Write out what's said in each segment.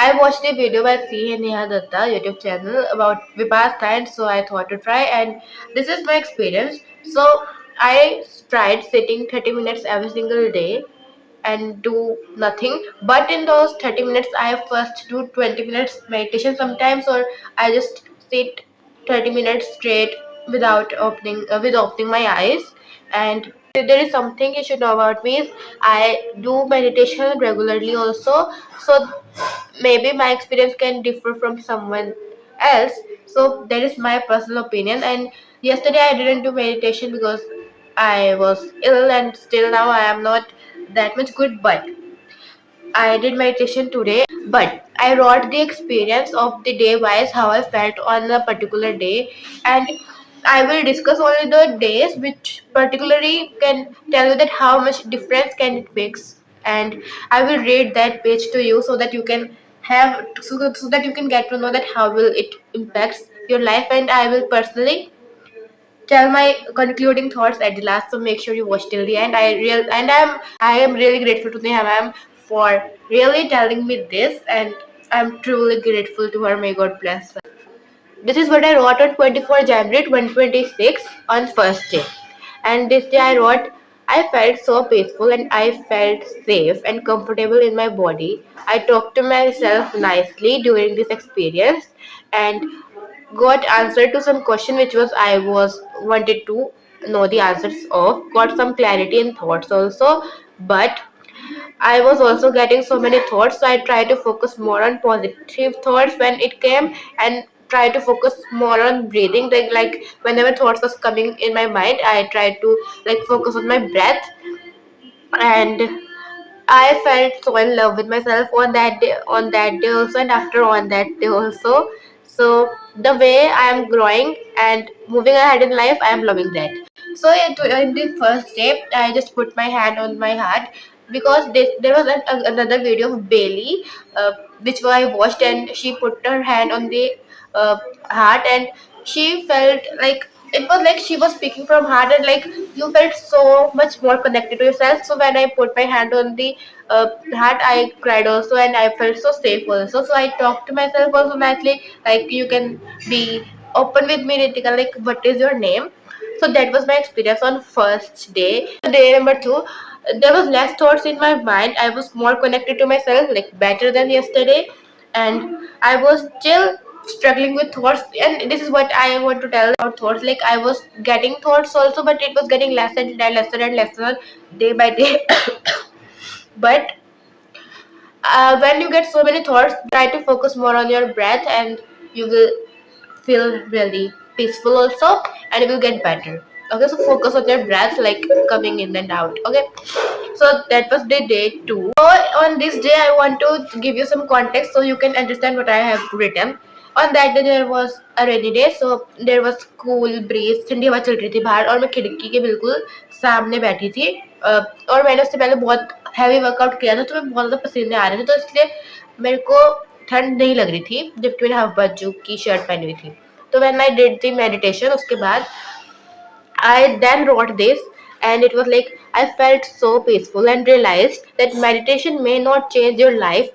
I watched a video by C. Neha Datta YouTube channel about Vipassana, so I thought to try, and this is my experience. So I tried sitting 30 minutes every single day and do nothing. But in those 30 minutes, I first do 20 minutes meditation sometimes, or I just sit 30 minutes straight without opening my eyes. And there is something you should know about me is I do meditation regularly also. So maybe my experience can differ from someone else, so that is my personal opinion. And yesterday I didn't do meditation because I was ill, and still now I am not that much good, but I did meditation today. But I wrote the experience of the day wise, how I felt on a particular day, and I will discuss only the days which particularly can tell you that how much difference can it makes. And I will read that page to you so that you can so that you can get to know that how will it impacts your life. And I will personally tell my concluding thoughts at the last, so make sure you watch till the end. I am really grateful to Neha ma'am for really telling me this, and I'm truly grateful to her. May God bless her. This is what I wrote on 24 January 2026 on first day. And this day I wrote, I felt so peaceful and I felt safe and comfortable in my body. I talked to myself nicely during this experience and got answer to some question which was I was wanted to know the answers of. Got some clarity in thoughts also, but I was also getting so many thoughts, so I tried to focus more on positive thoughts when it came, and try to focus more on breathing. Like whenever thoughts was coming in my mind, I tried to like focus on my breath, and I felt so in love with myself on that day also, and after on that day also. So the way I am growing and moving ahead in life, I am loving that. So in the first day, I just put my hand on my heart because there was another video of Bailey, which I watched, and she put her hand on the uh, heart, and she felt like it was like she was speaking from heart, and like you felt so much more connected to yourself. So when I put my hand on the heart, I cried also, and I felt so safe also. So I talked to myself also nicely, like you can be open with me, Ritika, like what is your name. So that was my experience on first day. Day number two, there was less thoughts in my mind. I was more connected to myself, like better than yesterday, and I was still struggling with thoughts. And this is what I want to tell about thoughts. Like I was getting thoughts also, but it was getting lesser and lesser day by day. But when you get so many thoughts, try to focus more on your breath, and you will feel really peaceful also, and it will get better. Okay, so focus on your breath, like coming in and out. Okay, so that was the day two. So on this day I want to give you some context so you can understand what I have written. On that day there was a rainy day, so there was cool breeze, ठंडी हवा चल रही थी बाहर, और मैं खिड़की के बिल्कुल सामने बैठी थी। और मैंने उससे पहले बहुत हैवी वर्कआउट किया था, तो मैं बहुत ज़्यादा पसीने आ रहे थे, तो इसलिए मेरे को ठंड नहीं लग रही थी जबकि मैंने हाफ बाजू की शर्ट पहनी हुई थी। तो when I did the meditation, उसके बाद I then wrote this, and it was like I felt so peaceful and realized that meditation may not change your life,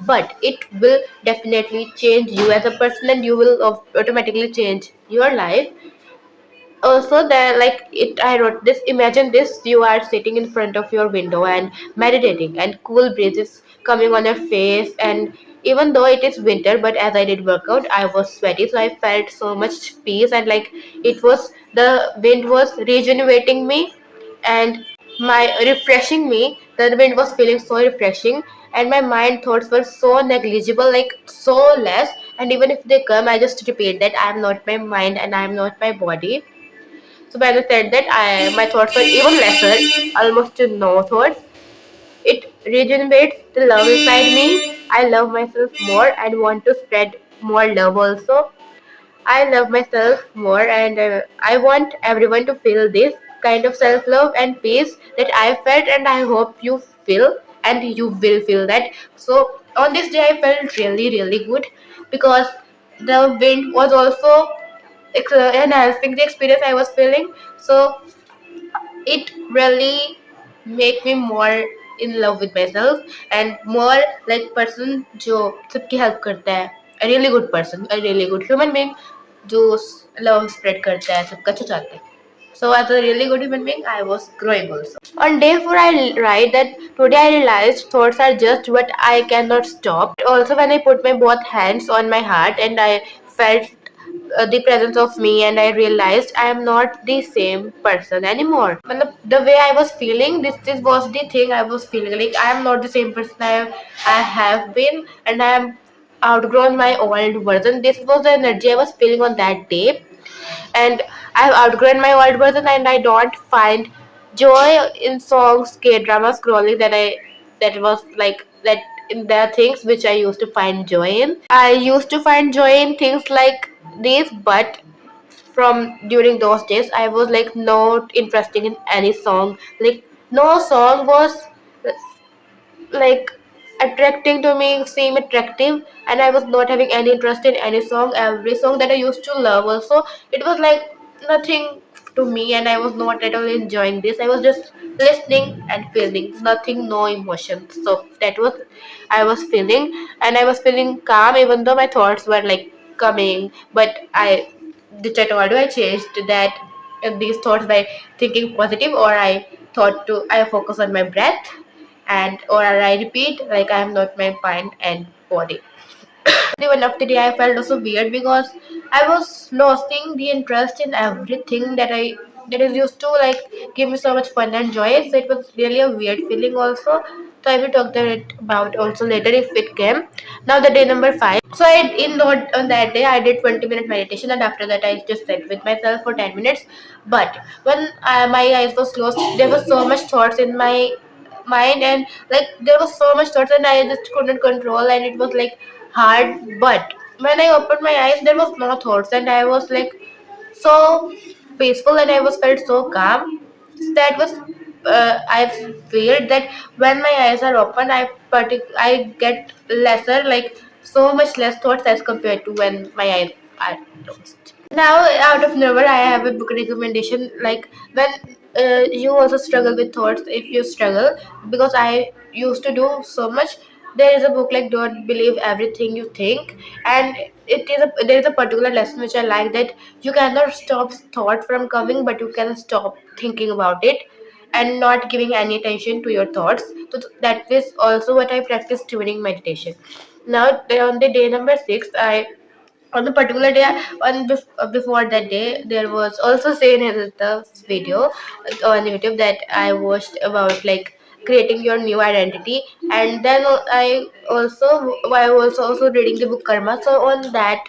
but it will definitely change you as a person, and you will automatically change your life. Also, there, like it, I wrote this. Imagine this: you are sitting in front of your window and meditating, and cool breeze is coming on your face. And even though it is winter, but as I did workout, I was sweaty, so I felt so much peace, and like it was the wind was regenerating me and my refreshing me. The wind was feeling so refreshing, and my mind thoughts were so negligible, like so less. And even if they come, I just repeat that I am not my mind and I am not my body. So when I said that, my thoughts were even lesser, almost to no thoughts. It regenerates the love inside me. I love myself more and want to spread more love also. I love myself more, and I want everyone to feel this kind of self love and peace that I felt, and I hope you feel, and you will feel that. So on this day I felt really really good because the wind was also enhancing the experience I was feeling. So it really made me more in love with myself and more like person जो सबकी help करता है, a really good person, a really good human being जो love spread करता है, सबका अच्छा चाहता है. So as a really good human being, I was growing also. On day 4, I write that today I realized thoughts are just what I cannot stop. Also, when I put my both hands on my heart and I felt the presence of me and I realized I am not the same person anymore. The way I was feeling, this was the thing I was feeling. Like I am not the same person I have been, and I am outgrown my old version. This was the energy I was feeling on that day, and I've outgrown my old version, and I don't find joy in songs, K-drama scrolling that was like that in the things which I used to find joy in. I used to find joy in things like these, but from during those days I was like not interested in any song. Like no song was like attracting to me, seem attractive, and I was not having any interest in any song. Every song that I used to love also, it was like nothing to me, and I was not at all enjoying this. I was just listening and feeling nothing, no emotion. So that was I was feeling, and I was feeling calm even though my thoughts were like coming. But I, which I told you, I changed that these thoughts by thinking positive, or I focus on my breath, and or I repeat like I am not my mind and body. The one of the day I felt also weird because I was losing the interest in everything that is used to like give me so much fun and joy. So it was really a weird feeling also. So I will talk about also later if it came. Now the day number 5. So on that day I did 20-minute meditation, and after that I just sat with myself for 10 minutes. But when my eyes was closed, there was so much thoughts in my mind, and like there was so much thoughts and I just couldn't control, and it was like hard. But when I opened my eyes, there was no thoughts, and I was like so peaceful, and I was felt so calm. That was I feel that when my eyes are open, I get lesser, like so much less thoughts as compared to when my eyes are closed. Now, out of nowhere, I have a book recommendation. Like when you also struggle with thoughts, if you struggle, because I used to do so much. There is a book like "Don't Believe Everything You Think," and there is a particular lesson which I like, that you cannot stop thought from coming, but you can stop thinking about it and not giving any attention to your thoughts. So that is also what I practice during meditation. Now, on the day number 6, I on the particular day before that day, there was also seen in the video on YouTube that I watched about like creating your new identity. And then I was also reading the book Karma. So on that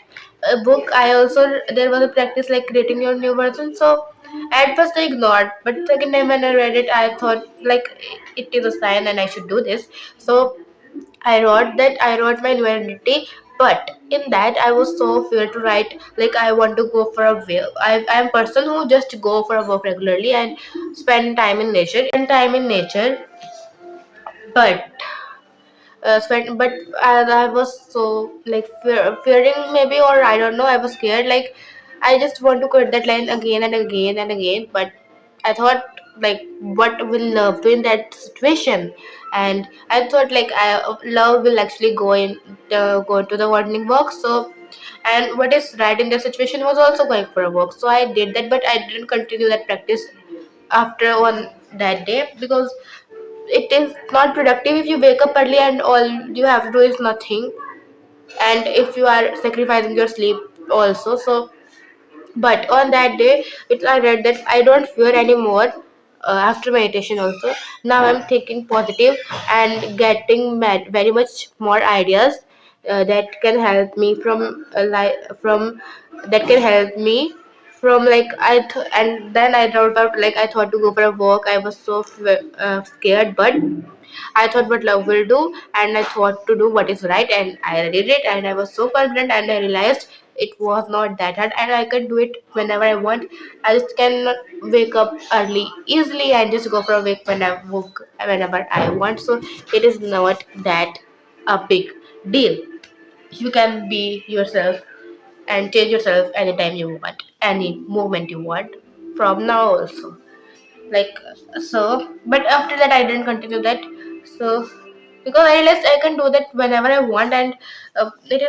book, I also there was a practice like creating your new version. So at first I ignored, but second time when I read it, I thought like it is a sign and I should do this. So I wrote my new identity, but in that I was so fear to write like I want to go for a walk. I am person who just go for a walk regularly and spend time in nature, but I was so like fearing maybe, or I don't know, I was scared, like I just want to quit that line again and again and again. But I thought like what will love do in that situation, and I thought like love will actually go to the morning walk. So and what is right in the situation was also going for a walk, so I did that, but I didn't continue that practice after on that day, because it is not productive if you wake up early and all you have to do is nothing, and if you are sacrificing your sleep also. So but on that day I read that I don't fear anymore. After meditation also, now I'm thinking positive and getting very much more ideas that can help me from that can help me from like and then I thought about like I thought to go for a walk. I was so scared, but I thought what love will do, and I thought to do what is right, and I did it, and I was so confident, and I realized it was not that hard, and I can do it whenever I want. I just cannot wake up early easily and just go for a walk whenever I want. So it is not that a big deal. You can be yourself and change yourself anytime you want, any movement you want from now also, like so. But after that I didn't continue that. So because I realized I can do that whenever I want, and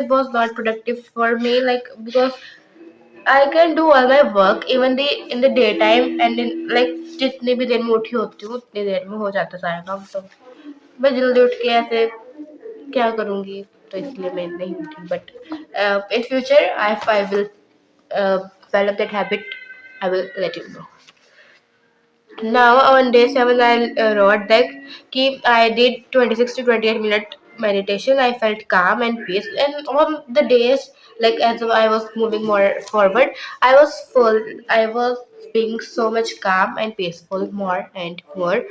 was not productive for me. Like because I can do all my work even the in the daytime and in like जितनी भी देर में उठी होती हूँ उतनी देर में हो जाता सारा काम, तो मैं जल्दी उठ के ऐसे क्या करूँगी, तो इसलिए मैं नहीं उठी. But in future if I will develop that habit, I will let you know. Now on day 7 I wrote that I did 26 to 28-minute meditation. I felt calm and peace, and on the days like as I was moving more forward, I was being so much calm and peaceful more and more.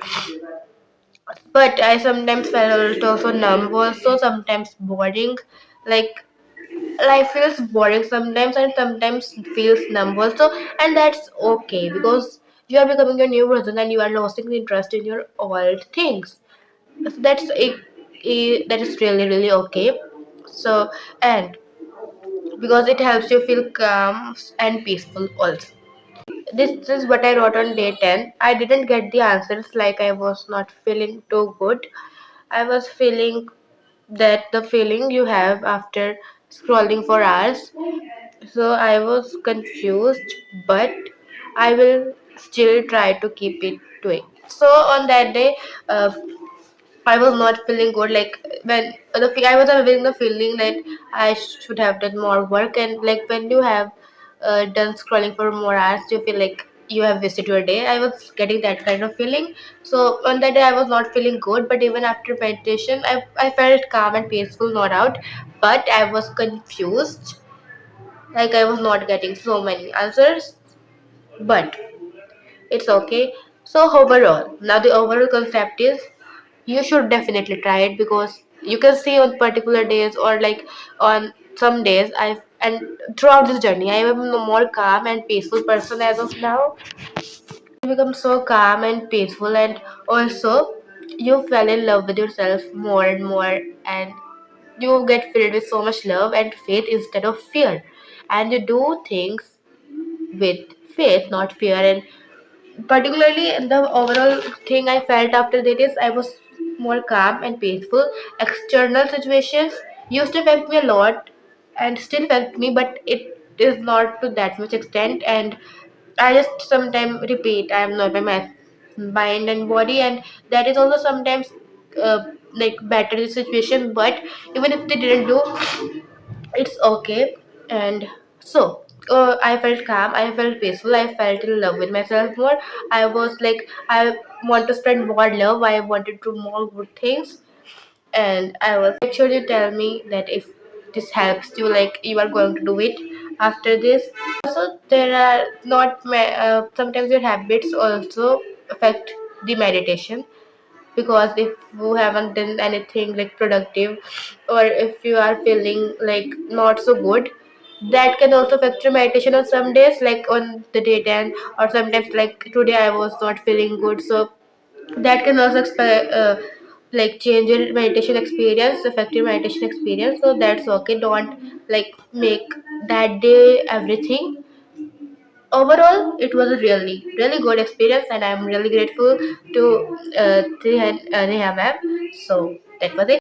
But I sometimes felt also numb, also sometimes boring. Like life feels boring sometimes and sometimes feels numb also, and that's okay because you are becoming a new person and you are losing the interest in your old things. So that is really really okay. So and because it helps you feel calm and peaceful also. This is what I wrote on day 10. I didn't get the answers, like I was not feeling too good. I was feeling that the feeling you have after scrolling for hours. So I was confused, but I will still try to keep it doing. So on that day, uh, I was not feeling good. Like when I was having the feeling that I should have done more work, and like when you have done scrolling for more hours, you feel like you have wasted your day. I was getting that kind of feeling. So on that day, I was not feeling good. But even after meditation, I felt calm and peaceful, no doubt. But I was confused. Like I was not getting so many answers. But it's okay. So overall, now the overall concept is you should definitely try it, because you can see on particular days or like on some days I and throughout this journey I am a more calm and peaceful person as of now. You become so calm and peaceful, and also you fell in love with yourself more and more, and you get filled with so much love and faith instead of fear, and you do things with faith, not fear. And particularly the overall thing I felt after that is I was more calm and peaceful. External situations used to affect me a lot and still affect me, but it is not to that much extent. And I just sometimes repeat I am not my mind and body, and that is also sometimes like better the situation. But even if they didn't do, it's okay. And so I felt calm, I felt peaceful, I felt in love with myself more. I was like I want to spread more love, I wanted to do more good things. And I was make sure you tell me that if this helps you, like you are going to do it after this. Also there are not sometimes your habits also affect the meditation, because if you haven't done anything like productive, or if you are feeling like not so good, that can also affect your meditation on some days, like on the day 10, or sometimes like today I was not feeling good, so that can also like change your meditation experience, affect your meditation experience. So that's okay, don't like make that day everything. Overall it was a really really good experience, and I'm really grateful to Reha ma'am. So that was it.